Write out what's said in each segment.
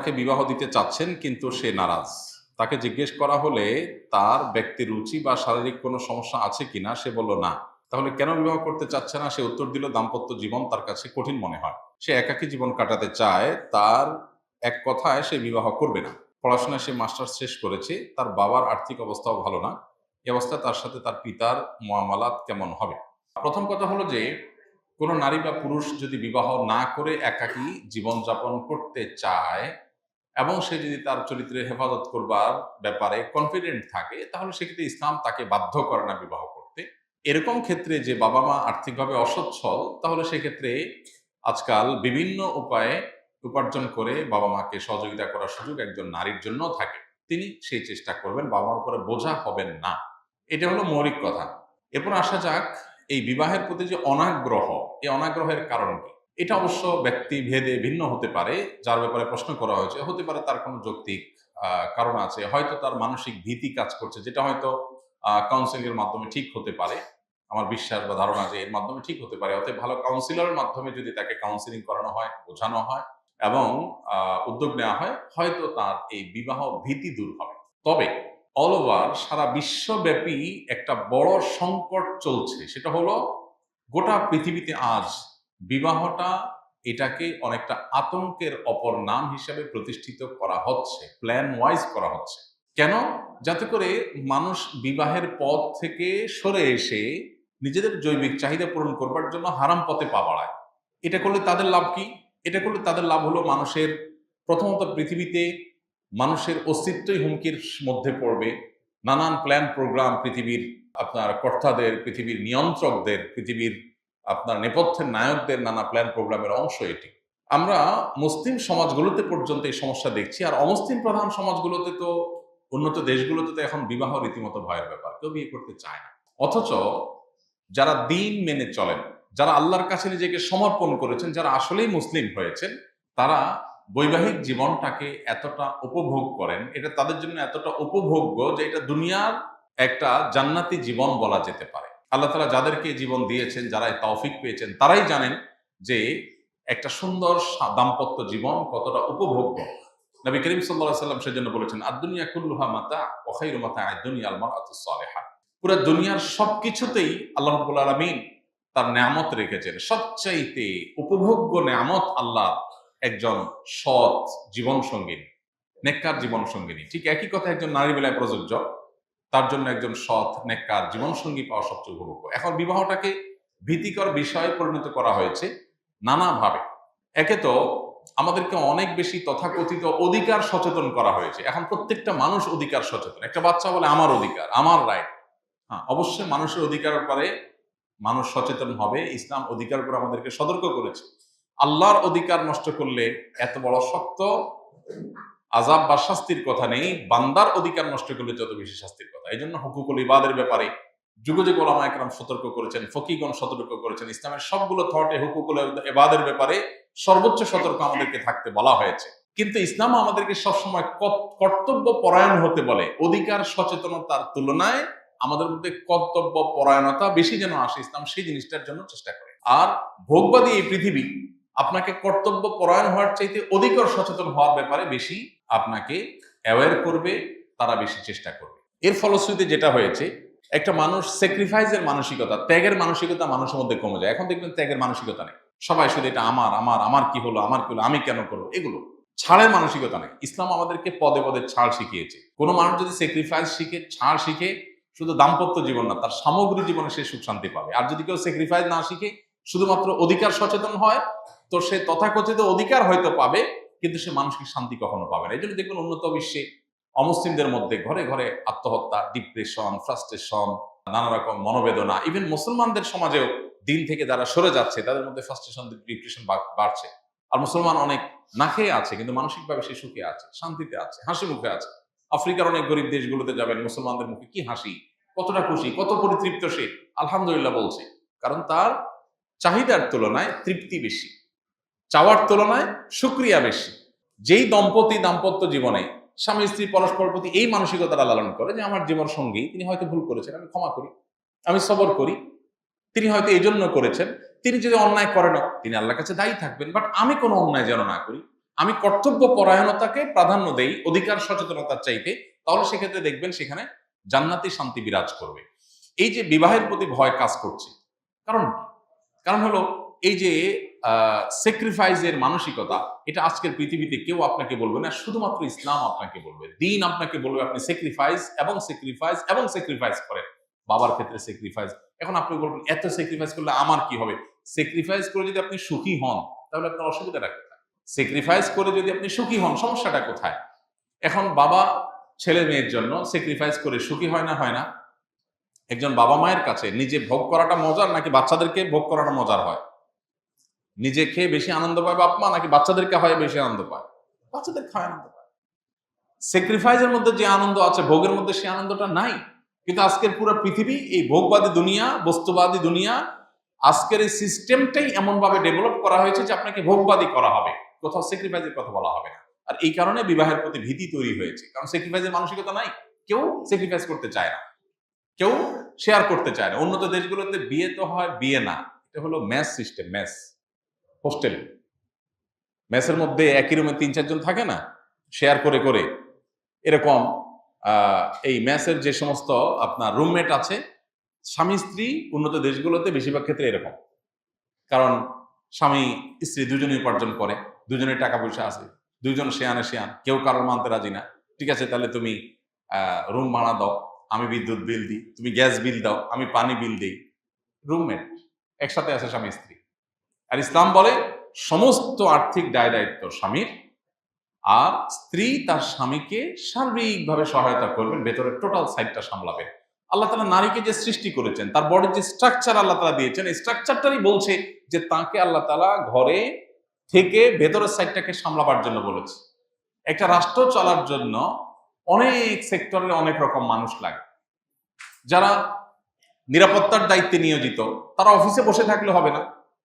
তাকে বিবাহ দিতে চাচ্ছেন কিন্তু সে নারাজ। তাকে জিজ্ঞেস করা হলে তার ব্যক্তি রুচি বা শারীরিক কোনো সমস্যা আছে কিনা, সে বলল না। তাহলে কেন বিবাহ করতে চাচ্ছে না? সে উত্তর দিল, দাম্পত্য জীবন তার কাছে কঠিন মনে হয়। সে একাকী জীবন কাটাতে চায়। তার এক কথায় সে বিবাহ করবে না। পড়াশোনায় সে মাস্টার্স শেষ করেছে। তার বাবার আর্থিক অবস্থাও ভালো না। এই অবস্থায় তার সাথে তার পিতার মুআমালাত কেমন হবে? প্রথম কথা হলো যে, কোনো নারী বা পুরুষ যদি বিবাহ না করে একাকী জীবনযাপন করতে চায় এবং সে যদি তার চরিত্রের হেফাজত করবার ব্যাপারে কনফিডেন্ট থাকে, তাহলে সেক্ষেত্রে ইসলাম তাকে বাধ্য করে না বিবাহ করতে। এরকম ক্ষেত্রে যে বাবা মা আর্থিকভাবে অসচ্ছল, তাহলে সেক্ষেত্রে আজকাল বিভিন্ন উপায়ে উপার্জন করে বাবা মাকে সহযোগিতা করার সুযোগ একজন নারীর জন্য থাকে। তিনি সেই চেষ্টা করবেন, বাবা মার উপরে বোঝা হবেন না। এটা হলো মৌলিক কথা। এরপর আসা যাক, এই বিবাহের প্রতি যে অনাগ্রহ, এই অনাগ্রহের কারণ কি? এটা অবশ্য ব্যক্তিভেদে ভিন্ন হতে পারে। যার ব্যাপারে প্রশ্ন করা হয়েছে, হতে পারে তার কোনো যৌক্তিক কারণ আছে। হয়তো তার মানসিক ভীতি কাজ করছে, যেটা হয়তো কাউন্সেলিং এর মাধ্যমে ঠিক হতে পারে। আমার বিশ্বাস বা ধারণা যে এর মাধ্যমে ঠিক হতে পারে। অতএব ভালো কাউন্সিলরের মাধ্যমে যদি তাকে কাউন্সেলিং করানো হয়, বোঝানো হয় এবং উদ্যোগ নেওয়া হয়, হয়তো তার এই বিবাহ ভীতি দূর হবে। তবে অল ওভার সারা বিশ্বব্যাপী একটা বড় সংকট চলছে। সেটা হলো, গোটা পৃথিবীতে আজ বিবাহটা, এটাকে অনেকটা আতঙ্কের অপর নাম হিসেবে প্রতিষ্ঠিত করা হচ্ছে, প্ল্যান ওয়াইজ করা হচ্ছে। কেন? যাতে করে মানুষ বিবাহের পথ থেকে সরে এসে নিজেদের জৈবিক চাহিদা পূরণ করবার জন্য হারাম পথে পা বাড়ায়। এটা করলে তাদের লাভ কি? এটা করলে তাদের লাভ হলো, মানুষের প্রথমত পৃথিবীতে মানুষের অস্তিত্বই হুমকির মধ্যে পড়বে। নানান প্ল্যান প্রোগ্রাম পৃথিবীর আপনার কর্তাদের, পৃথিবীর নিয়ন্ত্রকদের, পৃথিবীর আপনার নেপথ্যের নায়কদের নানা প্ল্যান প্রোগ্রামের অংশ এটি। আমরা মুসলিম সমাজগুলোতে পর্যন্ত এই সমস্যা দেখছি, আর অমুসলিম প্রধান সমাজগুলোতে তো, উন্নত দেশগুলোতে তো এখন বিবাহ রীতিমতো ভয়ের ব্যাপার, কেউ বিয়ে করতে চায় না। অথচ যারা দিন মেনে চলেন, যারা আল্লাহর কাছে নিজেকে সমর্পণ করেছেন, যারা আসলেই মুসলিম হয়েছেন, তারা বৈবাহিক জীবনটাকে এতটা উপভোগ করেন, এটা তাদের জন্য এতটা উপভোগ্য যে এটা দুনিয়ার একটা জান্নাতি জীবন বলা যেতে পারে। আল্লাহ তাআলা যাদেরকে জীবন দিয়েছেন, যারা এই তৌফিক পেয়েছেন, তারাই জানেন যে একটা সুন্দর দাম্পত্য জীবন কতটা উপভোগ্য। নবী করিম সাল্লাল্লাহু আলাইহি ওয়াসাল্লাম সেজন্য বলেছেন, আদ-দুনিয়া কুল্লুহা মাতা ওয়া খায়রু মাতা'আদ দুনিয়া আল মারআতুস সালিহা। পুরো দুনিয়ার সবকিছুতেই আল্লাহ রাব্বুল আলামিন তার নেয়ামত রেখেছেন। সবচাইতে উপভোগ্য নেয়ামত আল্লাহ একজন সৎ জীবন সঙ্গিনী, নেককার জীবন সঙ্গিনী। ঠিক একই কথা একজন নারী বেলায় প্রযোজ্য। তার জন্য একজন সৎ নেককার জীবন সঙ্গী পাওয়া সবচেয়ে উপভোগ্য। এখন বিবাহটাকে ভীতিকর বিষয়ে পরিণত করা হয়েছে নানাভাবে। একে তো আমাদেরকে অনেক বেশি তথাকথিত অধিকার সচেতন করা হয়েছে। এখন প্রত্যেকটা মানুষ অধিকার সচেতন। একটা বাচ্চা বলে আমার অধিকার, আমার রাইট। হ্যাঁ, অবশ্যই মানুষের অধিকারের পরে মানুষ সচেতন হবে। ইসলাম অধিকার করে আমাদেরকে সতর্ক করেছে। আল্লাহর অধিকার নষ্ট করলে এত বড় শক্ত আযাব বা শাস্তির কথা নেই, বান্দার অধিকার নষ্ট করলে যত বেশি শাস্তির কথা। এই জন্য হুকুকুল ইবাদের ব্যাপারে যুগে যুগে ওলামা একরাম সতর্ক করেছেন, ফকিহগণ সতর্ক করেছেন। ইসলামের সবগুলো থটে হুকুকুল ইবাদের ব্যাপারে সর্বোচ্চ সতর্ক আমাদেরকে থাকতে বলা হয়েছে। কিন্তু ইসলাম আমাদেরকে সবসময় কর্তব্য পরায়ণ হতে বলে। অধিকার সচেতনতার তুলনায় আমাদের মধ্যে কর্তব্য পরায়ণতা বেশি যেন আসে, ইসলাম সেই জিনিসটার জন্য চেষ্টা করে। আর ভোগবাদী এই পৃথিবী আপনাকে কর্তব্য পরায়ণ হওয়ার চাইতে অধিকার সচেতন হওয়ার ব্যাপারে বেশি আপনাকে অ্যাওয়্যার করবে, তারা বেশি চেষ্টা করবে। এর ফলশ্রুতিতে যেটা হয়েছে, একটা মানুষ স্যাক্রিফাইসের মানসিকতা, ত্যাগের মানসিকতা মানুষের মধ্যে কমে যায়। এখন দেখবেন ত্যাগের মানসিকতা নেই। সবাই শুধু এটা আমার আমার আমার কি হলো, আমার কি হলো, আমি কেন করবো, এগুলো ছাড়ের মানসিকতা নেই। ইসলাম আমাদেরকে পদে পদে ছাড় শিখিয়েছে। কোনো মানুষ যদি স্যাক্রিফাইস শিখে, ছাড় শিখে, শুধু দাম্পত্য জীবন না, তার সামগ্রিক জীবনে সে সুখ শান্তি পাবে। আর যদি কেউ স্যাক্রিফাইস না শিখে, শুধুমাত্র অধিকার সচেতন হয়, তো সে তথাকথিত অধিকার হয়তো পাবে, কিন্তু সে মানসিক শান্তি কখনো পাবে না। এই জন্য দেখবেন উন্নত বিশ্বে অমুসলিমদের মধ্যে ঘরে ঘরে আত্মহত্যা, ডিপ্রেশন, ফ্রাস্ট্রেশন, নানা রকম মনোবেদনা। ইভেন মুসলমানদের সমাজেও দিন থেকে যারা সরে যাচ্ছে, তাদের মধ্যে ফ্রাস্ট্রেশন, ডিপ্রেশন বাড়ছে। আর মুসলমান অনেক না খেয়ে আছে, কিন্তু মানসিকভাবে সে সুখে আছে, শান্তিতে আছে, হাসি মুখে আছে। আফ্রিকার অনেক গরিব দেশগুলোতে যাবেন, মুসলমানদের মুখে কি হাসি, কতটা খুশি, কত পরিতৃপ্ত সে, আলহামদুলিল্লাহ বলছে। কারণ তার চাহিদার তুলনায় তৃপ্তি বেশি, চাওয়ার তুলনায় শুকরিয়া বেশি। যেই দম্পতি দাম্পত্য জীবনে স্বামী স্ত্রী পরস্পর প্রতি এই মানসিকতা লালন করে যে আমার জীবন সঙ্গী, তিনি হয়তো ভুল করেছেন, আমি ক্ষমা করি, আমি সবর করি, তিনি হয়তো এই জন্য করেছেন, তিনি যদি অন্যায় করেন, তিনি আল্লাহর কাছে দায়ী থাকবেন, বাট আমি কোনো অন্যায় যেন না করি, আমি কর্তব্য পরায়ণতাকে প্রাধান্য দেই অধিকার সচেতনতার চাইতে, তাহলে সেক্ষেত্রে দেখবেন সেখানে জান্নাতি শান্তি বিরাজ করবে। এই যে বিবাহের প্রতি ভয় কাজ করছে, কারণ কারণ হলো এই যে স্যাক্রিফাইসের মানসিকতা, এটা আজকের পৃথিবীতে কেউ আপনাকে বলবে না, শুধুমাত্র ইসলাম আপনাকে বলবে, দিন আপনাকে বলবে আপনি স্যাক্রিফাইস এবং স্যাক্রিফাইস এবং স্যাক্রিফাইস করেন। বাবার ক্ষেত্রে স্যাক্রিফাইস, এখন আপনি বলবেন এত স্যাক্রিফাইস করলে আমার কি হবে? স্যাক্রিফাইস করে যদি আপনি সুখী হন তাহলে আপনার অসুবিধাটা কোথায়? স্যাক্রিফাইস করে যদি আপনি সুখী হন সমস্যাটা কোথায়? এখন বাবা ছেলে মেয়ের জন্য স্যাক্রিফাইস করে সুখী হয় না, হয় না? একজন বাবা মায়ের কাছে নিজে ভোগ করাটা মজার নাকি বাচ্চাদেরকে ভোগ করাটা মজার হয়? নিজে খেয়ে বেশি আনন্দ পায় বাপ মা নাকি বাচ্চাদেরকে হয় বেশি আনন্দ পায়? বাচ্চাদের খায় আনন্দ পায়। স্যাক্রিফাইসের মধ্যে যে আনন্দ আছে ভোগের মধ্যে সেই আনন্দটা নাই। কিন্তু আজকের পুরো পৃথিবী এই ভোগবাদী দুনিয়া, বস্তুবাদী দুনিয়া, আজকের এই সিস্টেমটাই এমন ভাবে ডেভেলপ করা হয়েছে যে আপনাকে ভোগবাদী করা হবে, কোথাও স্যাক্রিফাইসের কথা বলা হবে না। আর এই কারণে বিবাহের প্রতি ভীতি তৈরি হয়েছে, কারণ স্যাক্রিফাইসের মানসিকতা নাই, কেউ স্যাক্রিফাইস করতে চায় না, কেউ শেয়ার করতে চায় না। উন্নত দেশগুলোতে বিয়ে তো হয়, বিয়ে না, এটা হলো ম্যাচ সিস্টেম, ম্যাচ হোস্টেল। ম্যাচের মধ্যে একই রুমে ৩-৪ জন থাকে না, শেয়ার করে করে, এরকম এই ম্যাচের যে সমস্ত আপনার রুমমেট আছে, স্বামী স্ত্রী উন্নত দেশগুলোতে বেশিরভাগ ক্ষেত্রে এরকম। কারণ স্বামী স্ত্রী দুজনেই উপার্জন করে, দুজনের টাকা পয়সা আছে, দুইজন শেয়ানে শেয়ান, কেউ কারোর মানতে রাজি না। ঠিক আছে, তাহলে তুমি রুম ভাড়া দাও, আমি বিদ্যুৎ বিল দিই, তুমি গ্যাস বিল দাও, আমি পানি বিল দিই। রুমমেট একসাথে আছে স্বামী স্ত্রী। আর ইসলাম বলে সমস্ত আর্থিক দায় দায়িত্ব স্বামীর, আর স্ত্রী তার স্বামীকে সার্বিকভাবে সহায়তা করবেন, ভেতরের টোটাল সাইডটা সামলাবেন। আল্লাহ তাআলা নারীকে যে সৃষ্টি করেছেন, তার বডির যে স্ট্রাকচার আল্লাহ তাআলা দিয়েছেন, এই স্ট্রাকচারটারই বলছে যে তাকে আল্লাহ তাআলা ঘরে থেকে ভেতরের সাইডটাকে সামলাবার জন্য বলেছে। একটা রাষ্ট্র চলার জন্য অনেক সেক্টরে অনেক রকম মানুষ লাগে। যারা নিরাপত্তার দায়িত্বে নিয়োজিত তারা অফিসে বসে থাকলে হবে না,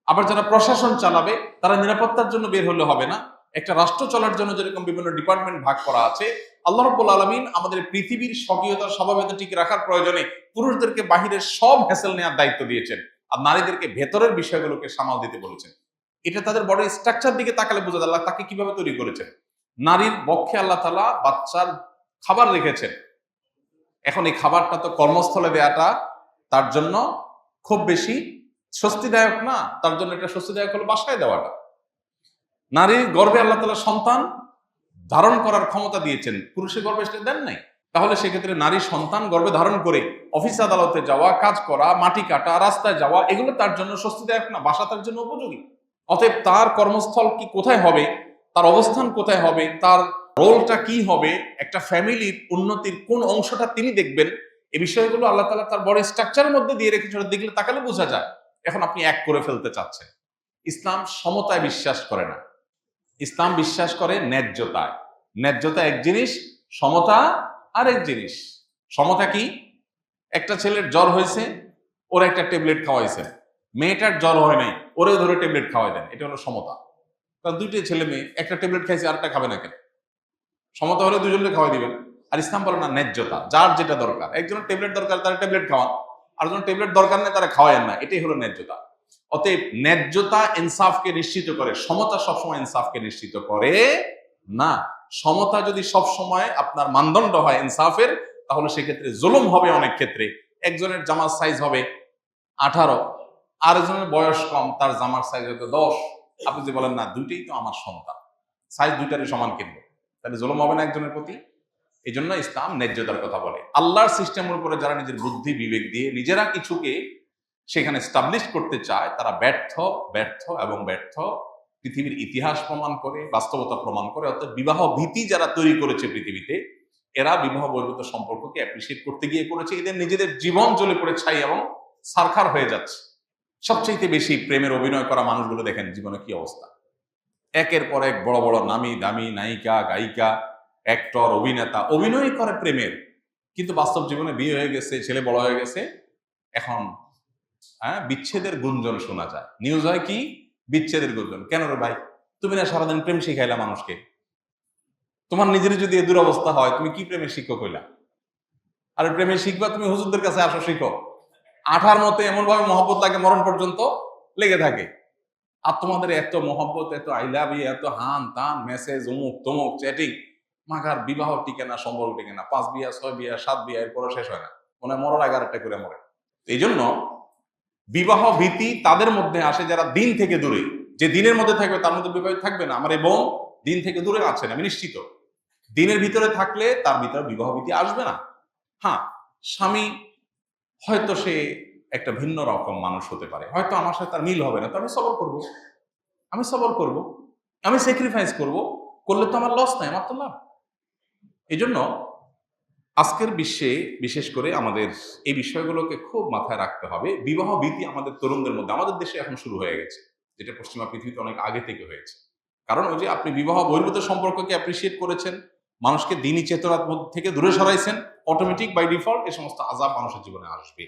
আবার যারা প্রশাসন চালাবে তারা নিরাপত্তার জন্য বের হলে হবে না। একটা রাষ্ট্র চলার জন্য যেরকম বিভিন্ন ডিপার্টমেন্ট ভাগ করা আছে, আল্লাহ রাব্বুল আলামিন আমাদের পৃথিবীর স্বকীয়তা স্বভাবতা ঠিক রাখার প্রয়োজনে পুরুষদেরকে বাহিরের সব হ্যাসেল নেওয়ার দায়িত্ব দিয়েছেন, আর নারীদেরকে ভেতরের বিষয়গুলোকে সামাল দিতে বলেছেন। এটা তাদের বডির স্ট্রাকচার দিকে তাকালে বোঝা যায় আল্লাহ তাকে কিভাবে তৈরি করেছেন। নারীর বক্ষে আল্লাহ তাআলা বাচ্চার খাবার রেখেছেন। এখন এই খাবারটা তো কর্মস্থলে দেয়াটা তার জন্য খুব বেশি স্বস্তিদায়ক না, তার জন্য এটা স্বস্তিদায়ক হলো বাসায় দেওয়াটা। নারীর গর্ভে আল্লাহ তাআলা সন্তান ধারণ করার ক্ষমতা দিয়েছেন, পুরুষের গর্ভে সেটা দেন নাই। তাহলে সেক্ষেত্রে নারী সন্তান গর্ভে ধারণ করে অফিস আদালতে যাওয়া, কাজ করা, মাটি কাটা, রাস্তায় যাওয়া, এগুলো তার জন্য স্বস্তিদায়ক না, বাসা তার জন্য উপযোগী। অতএব তার কর্মস্থল কি কোথায় হবে, তার অবস্থান কোথায় হবে, তার রোলটা কি হবে, একটা ফ্যামিলির উন্নতির কোন অংশটা তিনি দেখবেন, এই বিষয়গুলো আল্লাহ তাআলা তার বড় স্ট্রাকচারের মধ্যে দিয়ে রেখেছে, দেখলে তাকালে বোঝা যায়। এখন আপনি এক করে ফেলতে চাচ্ছেন। ইসলাম সমতায় বিশ্বাস করে না, ইসলাম বিশ্বাস করে ন্যায্যতায়। ন্যায্যতা এক জিনিস, সমতা আরেক জিনিস। সমতা কি? একটা ছেলের জ্বর হয়েছে, ওর একটা ট্যাবলেট খাওয়াইছে, মেয়েটার জ্বর হয় নাই, ওরে ধরে ট্যাবলেট খাওয়াই দেন, এটা হলো সমতা। কারণ দুইটি ছেলে মেয়ে, একটা ট্যাবলেট খাইছে আরেকটা খাবে না কেন? সমতা হলে দুজনকে খাওয়াই দিবেন। আর ইসলাম বলে না, ন্যায্যতা, যার যেটা দরকার। একজনের ট্যাবলেট দরকার, তারা ট্যাবলেট খাওয়ান, আর যখন ট্যাবলেট দরকার নেই তারা খাওয়ায়েন না, এটাই হলো ন্যায্যতা। অতএব ন্যায্যতা ইনসাফকে নিশ্চিত করে, সমতা সবসময় ইনসাফকে নিশ্চিত করে না। সমতা যদি সবসময় আপনার মানদণ্ড হয় ইনসাফের, তাহলে সেক্ষেত্রে জুলুম হবে অনেক ক্ষেত্রে। একজনের জামার সাইজ হবে 18, আরেকজনের বয়স কম, তার জামার সাইজ হবে 10। আপনি যে বলেন না দুইটাই তো আমার সন্তান, সাইজ দুইটারই সমান কিনবো, তাহলে জুলুম হবে না একজনের প্রতি? এই জন্য ইসলাম ন্যায্যতার কথা বলে। আল্লাহর সিস্টেমের উপরে যারা নিজের বুদ্ধি বিবেক দিয়ে নিজেরা কিছুকে সেখানে স্টাবলিশ করতে চায়, তারা ব্যর্থ, ব্যর্থ এবং ব্যর্থ। পৃথিবীর ইতিহাস প্রমাণ করে, বাস্তবতা প্রমাণ করে। অর্থাৎ বিবাহ ভীতি যারা তৈরি করেছে পৃথিবীতে, এরা বিবাহ বহির্ভূত সম্পর্ককে অ্যাপ্রিসিয়েট করতে গিয়ে করেছে, এদের নিজেদের জীবন জ্বলে পড়ে ছাই এবং সারখার হয়ে যাচ্ছে। সবচেয়ে বেশি প্রেমের অভিনয় করা মানুষগুলো দেখেন জীবনে কি অবস্থা। একের পর এক বড় বড় নামি দামি নায়িকা, গায়িকা, অ্যাক্টর, অভিনেতা অভিনয় করে প্রেমের, কিন্তু বাস্তব জীবনে বিয়ে হয়ে গেছে, ছেলে বড় হয়ে গেছে, এখন বিচ্ছেদের গুঞ্জন শোনা যায়। নিউজ হয় কি? বিচ্ছেদের গুঞ্জন। কেন রে ভাই, তুমি না সারাদিন প্রেম শিখাইলা মানুষকে? তোমার নিজের যদি এ দুরবস্থা হয়, তুমি কি প্রেমের শিক্ষক হইলা? আর প্রেমে শিখবা তুমি হুজুরদের কাছে আসো, শিখো। আঠার মতো এমন ভাবে মহব্বত লাগে মরণ পর্যন্ত লেগে থাকে। আর তোমাদের এত মহব্বত, এত আই লাভ ইউ, এত হান তান মেসেজ, অমুক তমুক চ্যাটিং, মাগার বিবাহ টিকে না, সম্পর্ক টিকে না। 5 বিয়া, 6 বিয়া, 7 বিয়া, এরপরও শেষ হয় না। মনে হয় মরার আগে আরেকটা করে মরে। এই জন্য বিবাহ ভীতি তাদের মধ্যে আসে যারা দিন থেকে দূরে। যে দিনের মধ্যে থাকবে তার মধ্যে বিবাহ থাকবে না। আমার এই বোন দিন থেকে দূরে আছেন, আমি নিশ্চিত। দিনের ভিতরে থাকলে তার ভিতরে বিবাহ ভীতি আসবে না। হ্যাঁ, স্বামী হয়তো সে একটা ভিন্ন রকম মানুষ হতে পারে, হয়তো আমার সাথে তার মিল হবে না, তো আমি সবর করব, আমি সবর করব, আমি স্যাক্রিফাইস করব। করলে তো আমার লস নাই, আমার তো লাভ। এই জন্য আজকের বিশ্বে বিশেষ করে আমাদের এই বিষয়গুলোকে খুব মাথায় রাখতে হবে। বিবাহ ভীতি আমাদের তরুণদের মধ্যে, আমাদের দেশে এখন শুরু হয়ে গেছে, যেটা পশ্চিমা পৃথিবীতে অনেক আগে থেকে হয়েছে। কারণ ওই যে আপনি বিবাহ বহির্ভূত সম্পর্ককে অ্যাপ্রিসিয়েট করেছেন, মানুষকে দিনই চেতনার মধ্যে থেকে দূরে সরাইছেন, অটোমেটিক বাই ডিফল্ট এ সমস্ত আযাব মানুষের জীবনে আসবে।